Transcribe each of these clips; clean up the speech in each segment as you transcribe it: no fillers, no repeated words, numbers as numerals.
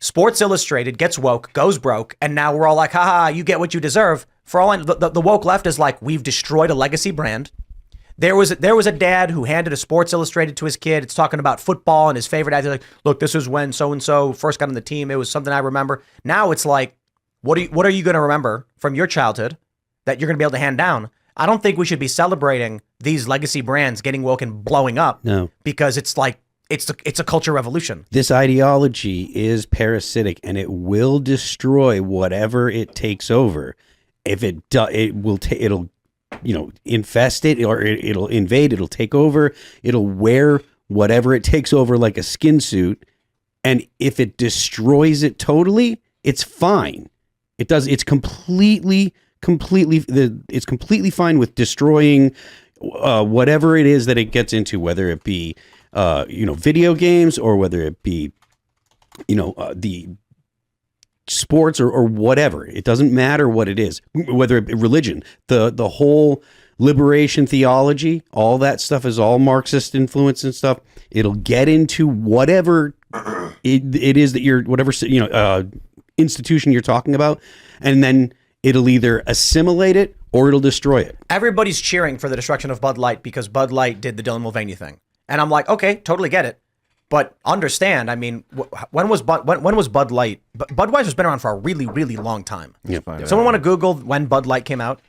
Sports Illustrated gets woke, goes broke, and now we're all like, haha, you get what you deserve. For all I know, the woke left is like, we've destroyed a legacy brand. There was a dad who handed a Sports Illustrated to his kid. It's talking about football and his favorite dad. He's like, look, this was when so-and-so first got on the team. It was something I remember. Now it's like, what are you going to remember from your childhood that you're going to be able to hand down? I don't think we should be celebrating these legacy brands getting woke and blowing up. No. Because it's like, it's a culture revolution. This ideology is parasitic, and it will destroy whatever it takes over. If it does, it'll infest it, or it'll invade, it'll take over, it'll wear whatever it takes over like a skin suit. And if it destroys it totally, it's fine. It's completely fine with destroying whatever it is that it gets into, whether it be, video games, or whether it be, the sports or whatever. It doesn't matter what it is, whether it be religion, the whole liberation theology, all that stuff is all Marxist influence and stuff. It'll get into whatever it is that you're, whatever, institution you're talking about. And then it'll either assimilate it or it'll destroy it. Everybody's cheering for the destruction of Bud Light because Bud Light did the Dylan Mulvaney thing. And I'm like, okay, totally get it. But understand, I mean, when was Bud Light? Budweiser's been around for a really, really long time. Yeah. Someone want to Google when Bud Light came out?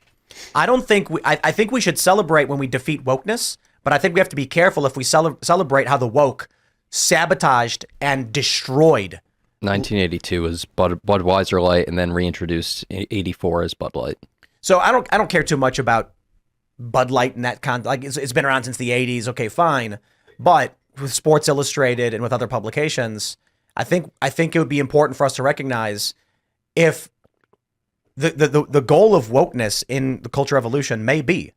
I don't think I think we should celebrate when we defeat wokeness, but I think we have to be careful if we celebrate how the woke sabotaged and destroyed. 1982 was Budweiser Light, and then reintroduced 84 as Bud Light. So I don't care too much about Bud Light in that like it's been around since the 80s. Okay, fine, but with Sports Illustrated and with other publications, I think it would be important for us to recognize if the goal of wokeness in the culture evolution may be,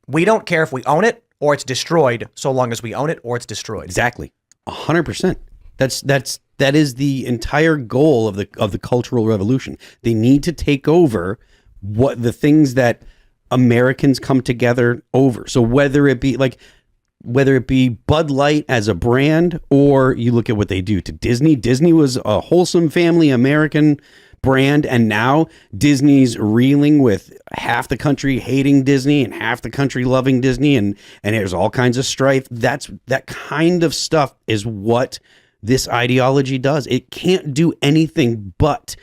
we don't care if we own it or it's destroyed, so long as we own it or it's destroyed. Exactly, 100%. That is the entire goal of the cultural revolution. They need to take over what the things that Americans come together over. So whether it be Bud Light as a brand, or you look at what they do to Disney. Disney was a wholesome family American brand, and now Disney's reeling with half the country hating Disney and half the country loving Disney, and there's all kinds of strife. That kind of stuff is what this ideology does. It can't do anything but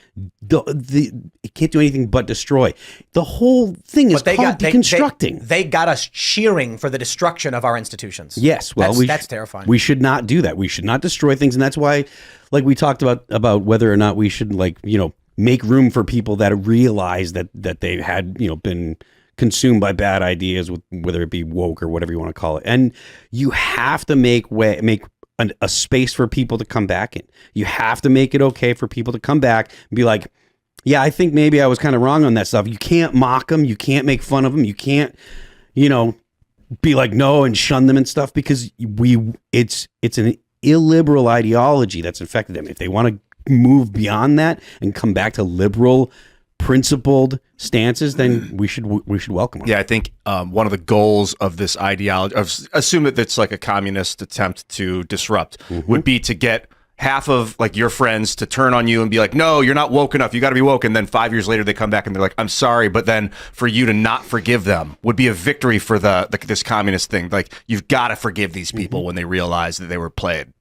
destroy. The whole thing is called deconstructing. They got us cheering for the destruction of our institutions. Yes, well, that's terrifying. We should not do that. We should not destroy things, and that's why, like we talked about whether or not we should, make room for people that realize that they had, been consumed by bad ideas, with whether it be woke or whatever you want to call it. And you have to make a space for people to come back in. You have to make it okay for people to come back and be like, yeah, I think maybe I was kind of wrong on that stuff. You can't mock them. You can't make fun of them. You can't, be like, no, and shun them and stuff, because it's an illiberal ideology that's infected them. If they want to move beyond that and come back to liberal, principled stances, then we should welcome them. Yeah, I think one of the goals of this ideology, assume that it's like a communist attempt to disrupt, would be to get half of your friends to turn on you and be like, no, you're not woke enough, you got to be woke. And then 5 years later they come back and they're like, I'm sorry, but then for you to not forgive them would be a victory for this communist thing. Like, you've got to forgive these people when they realize that they were played.